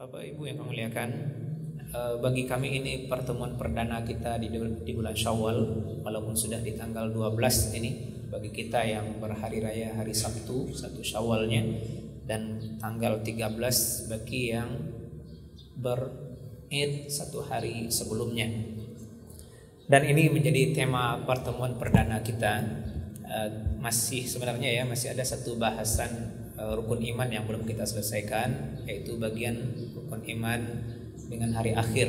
Bapak Ibu yang kami muliakan, bagi kami ini pertemuan perdana kita di bulan Syawal, walaupun sudah di tanggal 12 ini. Bagi kita yang berhari raya hari Sabtu, 1 Syawalnya, dan tanggal 13 bagi yang berid 1 hari sebelumnya. Dan ini menjadi tema pertemuan perdana kita. Masih ada satu bahasan rukun iman yang belum kita selesaikan, yaitu bagian rukun iman dengan hari akhir.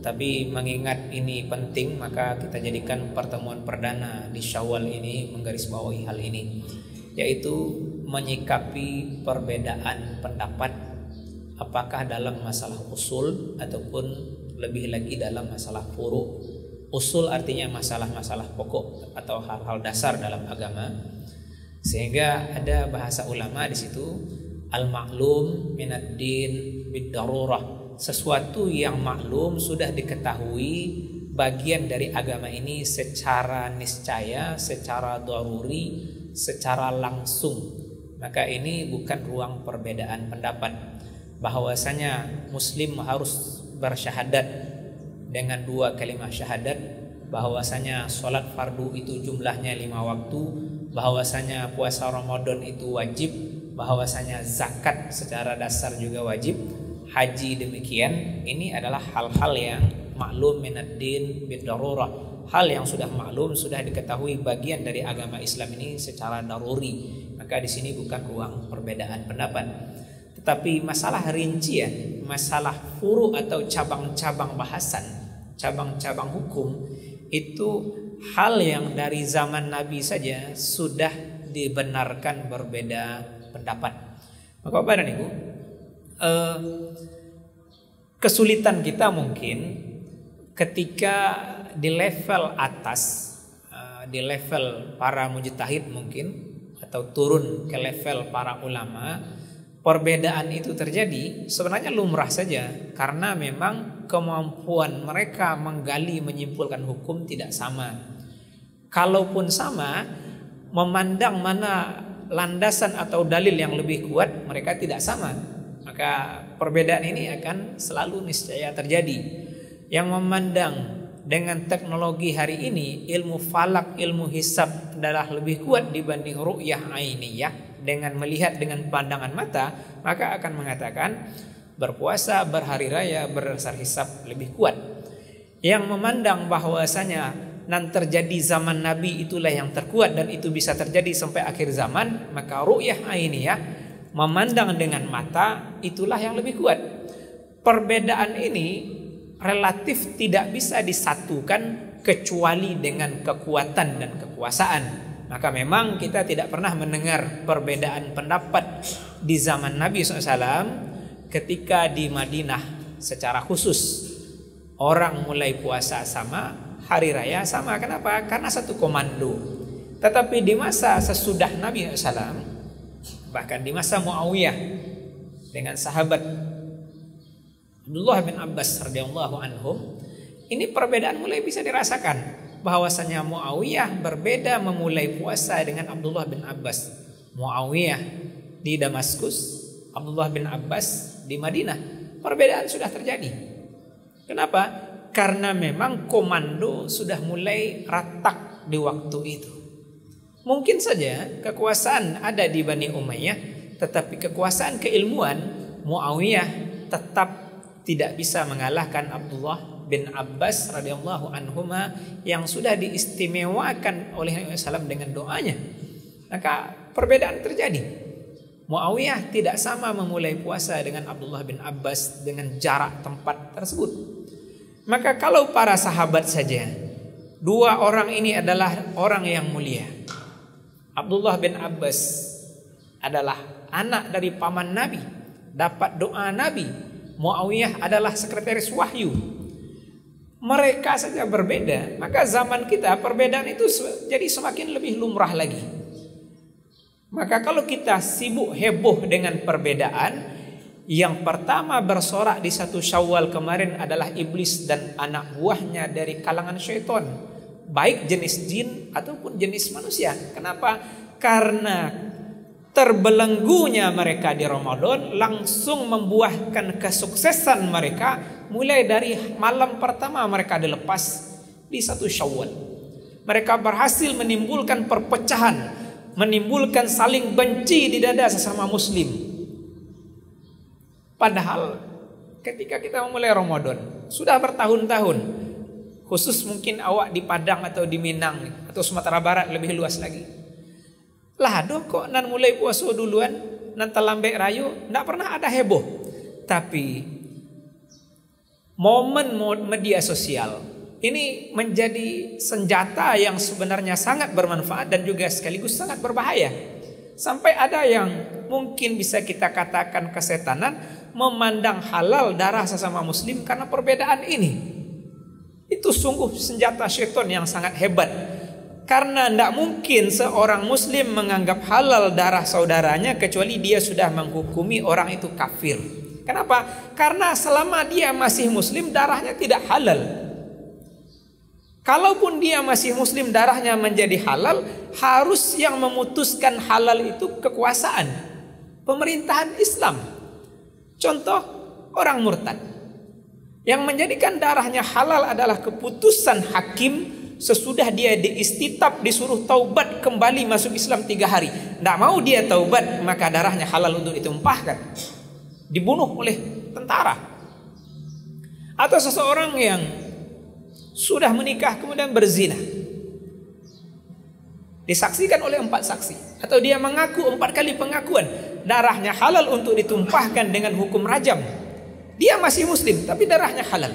Tapi mengingat ini penting, maka kita jadikan pertemuan perdana di Syawal ini menggarisbawahi hal ini, yaitu menyikapi perbedaan pendapat, apakah dalam masalah usul ataupun lebih lagi dalam masalah furu'. Usul artinya masalah-masalah pokok atau hal-hal dasar dalam agama. Sehingga ada bahasa ulama di situ, al-ma'lum minad din bid-darurah. Sesuatu yang maklum sudah diketahui bagian dari agama ini secara niscaya, secara daruri, secara langsung. Maka ini bukan ruang perbedaan pendapat. Bahwasanya muslim harus bersyahadat dengan 2 kalimat syahadat, bahwasanya sholat fardu itu jumlahnya 5 waktu, bahwasanya puasa Ramadan itu wajib, bahwasanya zakat secara dasar juga wajib, haji demikian. Ini adalah hal-hal yang maklum minad din bid-darurah. Hal yang sudah maklum, sudah diketahui bagian dari agama Islam ini secara daruri. Maka di sini bukan ruang perbedaan pendapat. Tetapi masalah rincian, masalah furu atau cabang-cabang bahasan, cabang-cabang hukum, itu hal yang dari zaman Nabi saja sudah dibenarkan berbeda pendapat. Maka Bapak dan Ibu, kesulitan kita mungkin ketika di level atas, di level para mujtahid mungkin, atau turun ke level para ulama, perbedaan itu terjadi sebenarnya lumrah saja, karena memang kemampuan mereka menggali menyimpulkan hukum tidak sama. Kalaupun sama, memandang mana landasan atau dalil yang lebih kuat, mereka tidak sama. Maka perbedaan ini akan selalu niscaya terjadi. Yang memandang dengan teknologi hari ini, ilmu falak, ilmu hisab adalah lebih kuat dibanding ru'yah ainiyah, dengan melihat dengan pandangan mata, maka akan mengatakan berpuasa berhari raya berdasar hisab lebih kuat. Yang memandang bahwasanya nanti terjadi zaman Nabi itulah yang terkuat dan itu bisa terjadi sampai akhir zaman, maka ru'yah ainiyah, memandang dengan mata, itulah yang lebih kuat. Perbedaan ini relatif tidak bisa disatukan kecuali dengan kekuatan dan kekuasaan. Maka memang kita tidak pernah mendengar perbedaan pendapat di zaman Nabi SAW ketika di Madinah secara khusus. Orang mulai puasa sama, hari raya sama. Kenapa? Karena satu komando. Tetapi di masa sesudah Nabi SAW, bahkan di masa Muawiyah dengan sahabat Abdullah bin Abbas radhiyallahu anhum, ini perbedaan mulai bisa dirasakan. Bahwasanya Muawiyah berbeda memulai puasa dengan Abdullah bin Abbas. Muawiyah di Damaskus, Abdullah bin Abbas di Madinah. Perbedaan sudah terjadi. Kenapa? Karena memang komando sudah mulai ratak di waktu itu. Mungkin saja kekuasaan ada di Bani Umayyah, tetapi kekuasaan keilmuan Muawiyah tetap tidak bisa mengalahkan Abdullah bin Abbas radhiyallahu anhuma yang sudah diistimewakan oleh Nabi SAW dengan doanya. Maka perbedaan terjadi. Muawiyah tidak sama memulai puasa dengan Abdullah bin Abbas dengan jarak tempat tersebut. Maka kalau para sahabat saja, 2 orang ini adalah orang yang mulia. Abdullah bin Abbas adalah anak dari paman Nabi, dapat doa Nabi. Muawiyah adalah sekretaris wahyu. Mereka saja berbeda, maka zaman kita perbedaan itu jadi semakin lebih lumrah lagi. Maka kalau kita sibuk heboh dengan perbedaan, yang pertama bersorak di 1 Syawal kemarin adalah iblis dan anak buahnya dari kalangan syaitan, baik jenis jin ataupun jenis manusia. Kenapa? Karena terbelenggunya mereka di Ramadan langsung membuahkan kesuksesan mereka mulai dari malam pertama mereka dilepas di 1 Syawal. Mereka berhasil menimbulkan perpecahan, menimbulkan saling benci di dada sesama muslim. Padahal ketika kita memulai Ramadan sudah bertahun-tahun, khusus mungkin awak di Padang atau di Minang atau Sumatera Barat lebih luas lagi. Lah doh kok nan mulai puasa duluan, nan terlambat rayu, ndak pernah ada heboh. Tapi momen media sosial ini menjadi senjata yang sebenarnya sangat bermanfaat dan juga sekaligus sangat berbahaya. Sampai ada yang mungkin bisa kita katakan kesetanan memandang halal darah sesama muslim karena perbedaan ini. Itu sungguh senjata syaitan yang sangat hebat. Karena tidak mungkin seorang muslim menganggap halal darah saudaranya kecuali dia sudah menghukumi orang itu kafir. Kenapa? Karena selama dia masih muslim darahnya tidak halal. Kalaupun dia masih muslim darahnya menjadi halal, harus yang memutuskan halal itu kekuasaan pemerintahan Islam. Contoh orang murtad. Yang menjadikan darahnya halal adalah keputusan hakim sesudah dia diistitab, disuruh taubat kembali masuk Islam 3 hari. Tidak mau dia taubat, maka darahnya halal untuk ditumpahkan, dibunuh oleh tentara. Atau seseorang yang sudah menikah kemudian berzina, disaksikan oleh 4 saksi, atau dia mengaku 4 kali pengakuan, darahnya halal untuk ditumpahkan dengan hukum rajam. Dia masih muslim tapi darahnya halal.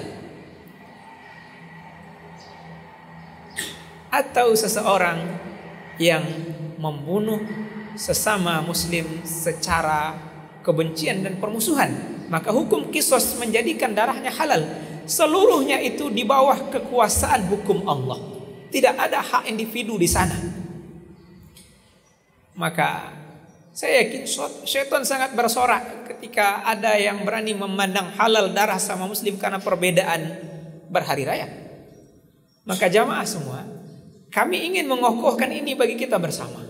Atau seseorang yang membunuh sesama muslim secara kebencian dan permusuhan, maka hukum qisas menjadikan darahnya halal. Seluruhnya itu di bawah kekuasaan hukum Allah. Tidak ada hak individu di sana. Maka saya yakin syaitan sangat bersorak ketika ada yang berani memandang halal darah sama muslim karena perbedaan berhari raya. Maka jamaah semua, kami ingin mengokohkan ini bagi kita bersama,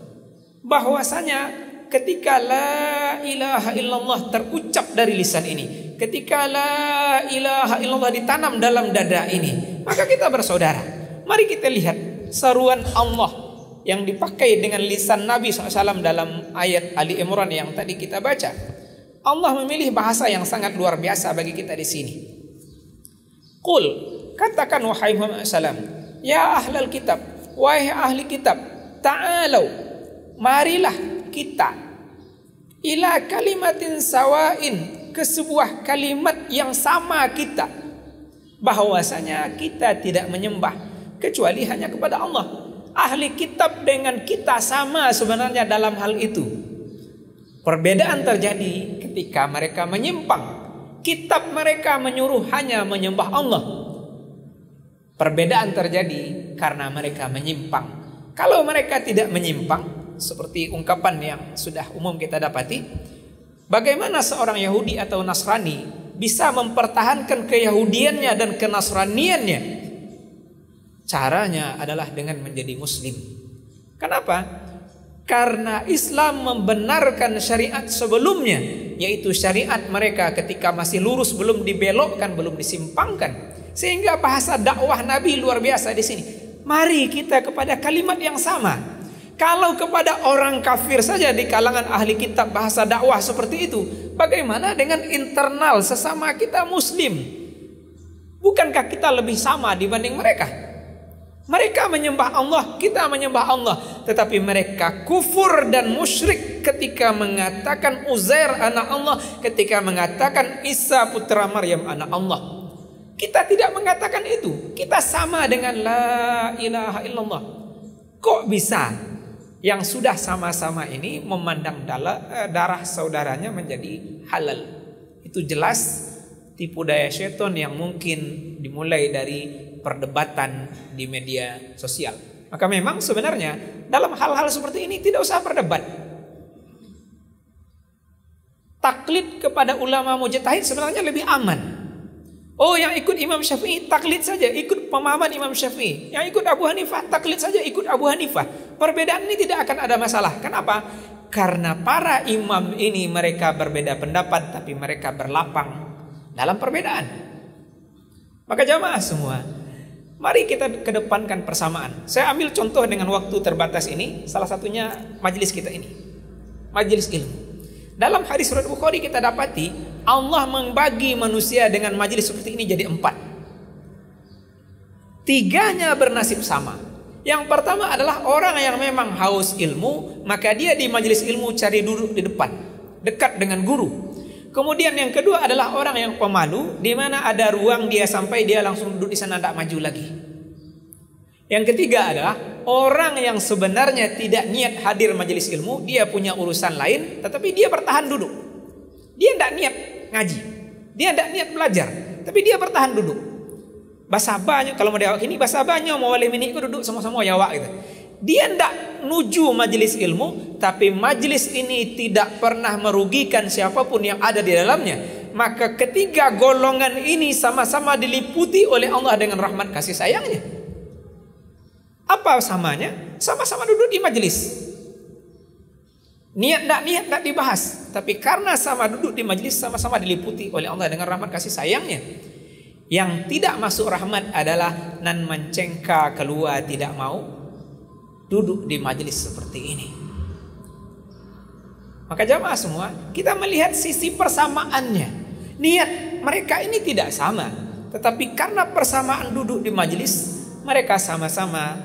bahwasanya ketika la ilaha illallah terucap dari lisan ini, ketika la ilaha illallah ditanam dalam dada ini, maka kita bersaudara. Mari kita lihat seruan Allah yang dipakai dengan lisan Nabi SAW dalam ayat Ali Imran yang tadi kita baca. Allah memilih bahasa yang sangat luar biasa bagi kita di sini. Qul, katakan wahai Muhammad SAW, ya ahlal kitab, wahai ahli kitab, ta'alau, marilah kita ila kalimatin sawain, ke sebuah kalimat yang sama kita, bahwasanya kita tidak menyembah kecuali hanya kepada Allah. Ahli kitab dengan kita sama sebenarnya dalam hal itu. Perbedaan terjadi ketika mereka menyimpang. Kitab mereka menyuruh hanya menyembah Allah. Perbedaan terjadi karena mereka menyimpang. Kalau mereka tidak menyimpang, seperti ungkapan yang sudah umum kita dapati, bagaimana seorang Yahudi atau Nasrani bisa mempertahankan keyahudiannya dan kenasraniannya? Caranya adalah dengan menjadi muslim. Kenapa? Karena Islam membenarkan syariat sebelumnya, yaitu syariat mereka ketika masih lurus, belum dibelokkan, belum disimpangkan. Sehingga bahasa dakwah Nabi luar biasa di sini. Mari kita kepada kalimat yang sama. Kalau kepada orang kafir saja di kalangan ahli kitab bahasa dakwah seperti itu, bagaimana dengan internal sesama kita muslim? Bukankah kita lebih sama dibanding mereka? Mereka menyembah Allah, kita menyembah Allah. Tetapi mereka kufur dan musyrik ketika mengatakan Uzair anak Allah, ketika mengatakan Isa putra Maryam anak Allah. Kita tidak mengatakan itu. Kita sama dengan la ilaha illallah. Kok bisa yang sudah sama-sama ini memandang darah saudaranya menjadi halal? Itu jelas tipu daya syaitan yang mungkin dimulai dari perdebatan di media sosial. Maka memang sebenarnya dalam hal-hal seperti ini tidak usah berdebat. Taklid kepada ulama mujtahid sebenarnya lebih aman. Oh, yang ikut Imam Syafi'i taklid saja, ikut pemahaman Imam Syafi'i. Yang ikut Abu Hanifah taklid saja, ikut Abu Hanifah. Perbedaan ini tidak akan ada masalah. Kenapa? Karena para imam ini mereka berbeda pendapat, tapi mereka berlapang dalam perbedaan. Maka jamaah semua, mari kita kedepankan persamaan. Saya ambil contoh dengan waktu terbatas ini, salah satunya majelis kita ini, majelis ilmu. Dalam hadis riwayat Bukhari kita dapati Allah membagi manusia dengan majelis seperti ini jadi 4. 3-nya bernasib sama. Yang pertama adalah orang yang memang haus ilmu, maka dia di majelis ilmu cari duduk di depan, dekat dengan guru. Kemudian yang kedua adalah orang yang pemalu, di mana ada ruang dia sampai dia langsung duduk di sana, tidak maju lagi. Yang ketiga adalah orang yang sebenarnya tidak niat hadir majelis ilmu, dia punya urusan lain, tetapi dia bertahan duduk. Dia tidak niat ngaji, dia tidak niat belajar, tapi dia bertahan duduk. Basabanya kalau mau diawak ini, basabanya mau wali mini itu duduk sama-sama yawak gitu. Dia tidak nuju majelis ilmu, tapi majelis ini tidak pernah merugikan siapapun yang ada di dalamnya. Maka ketiga golongan ini sama-sama diliputi oleh Allah dengan rahmat kasih sayangnya. Apa samanya? Sama-sama duduk di majelis. Niat tidak dibahas, tapi karena sama duduk di majelis, sama-sama diliputi oleh Allah dengan rahmat kasih sayangnya. Yang tidak masuk rahmat adalah nan mencengka keluar, tidak mau duduk di majelis seperti ini. Maka jamaah semua, kita melihat sisi persamaannya. Niat mereka ini tidak sama, tetapi karena persamaan duduk di majelis, mereka sama-sama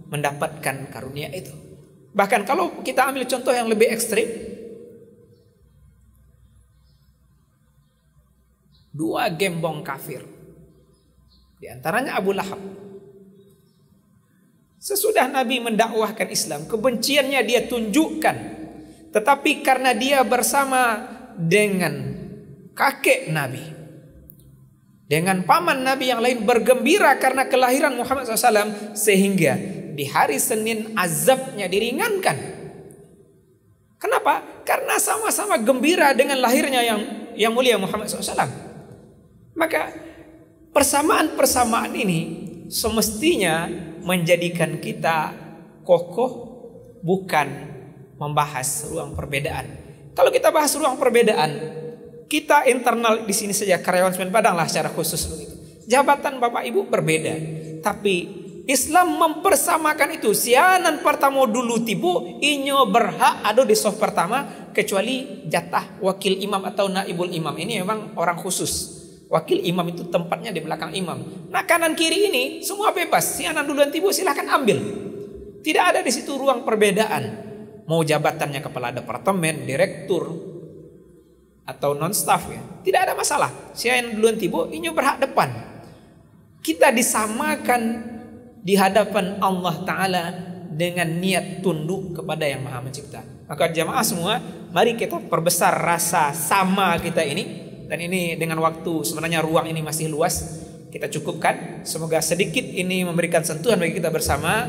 mendapatkan karunia itu. Bahkan kalau kita ambil contoh yang lebih ekstrim, 2 gembong kafir, di antaranya Abu Lahab. Sesudah Nabi mendakwahkan Islam, kebenciannya dia tunjukkan. Tetapi karena dia bersama dengan kakek Nabi, dengan paman Nabi yang lain bergembira karena kelahiran Muhammad SAW, sehingga di hari Senin azabnya diringankan. Kenapa? Karena sama-sama gembira dengan lahirnya yang mulia Muhammad SAW. Maka persamaan-persamaan ini semestinya menjadikan kita kokoh, bukan membahas ruang perbedaan. Kalau kita bahas ruang perbedaan, kita internal di sini saja karyawan Semen Padang lah secara khusus begitu. Jabatan Bapak Ibu berbeda, tapi Islam mempersamakan itu. Sianan pertama dulu tibu inyo berhak ada di soft pertama, kecuali jatah wakil imam atau naibul imam. Ini memang orang khusus. Wakil imam itu tempatnya di belakang imam. Nah kanan kiri ini semua bebas. Sianan duluan tibu silahkan ambil. Tidak ada di situ ruang perbedaan. Mau jabatannya kepala departemen, direktur, atau non staff ya, tidak ada masalah. Sianan duluan tibu inyo berhak depan. Kita disamakan di hadapan Allah Ta'ala dengan niat tunduk kepada yang Maha Mencipta. Maka jamaah semua, mari kita perbesar rasa sama kita ini. Dan ini dengan waktu, sebenarnya ruang ini masih luas, kita cukupkan. Semoga sedikit ini memberikan sentuhan bagi kita bersama.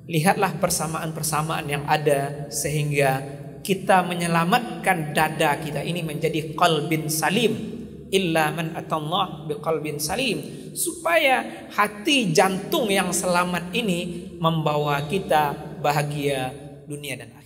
Lihatlah persamaan-persamaan yang ada, sehingga kita menyelamatkan dada kita ini menjadi qalbin salim. Illa man atallah biqalbin salim. Supaya hati jantung yang selamat ini membawa kita bahagia dunia dan akhirat.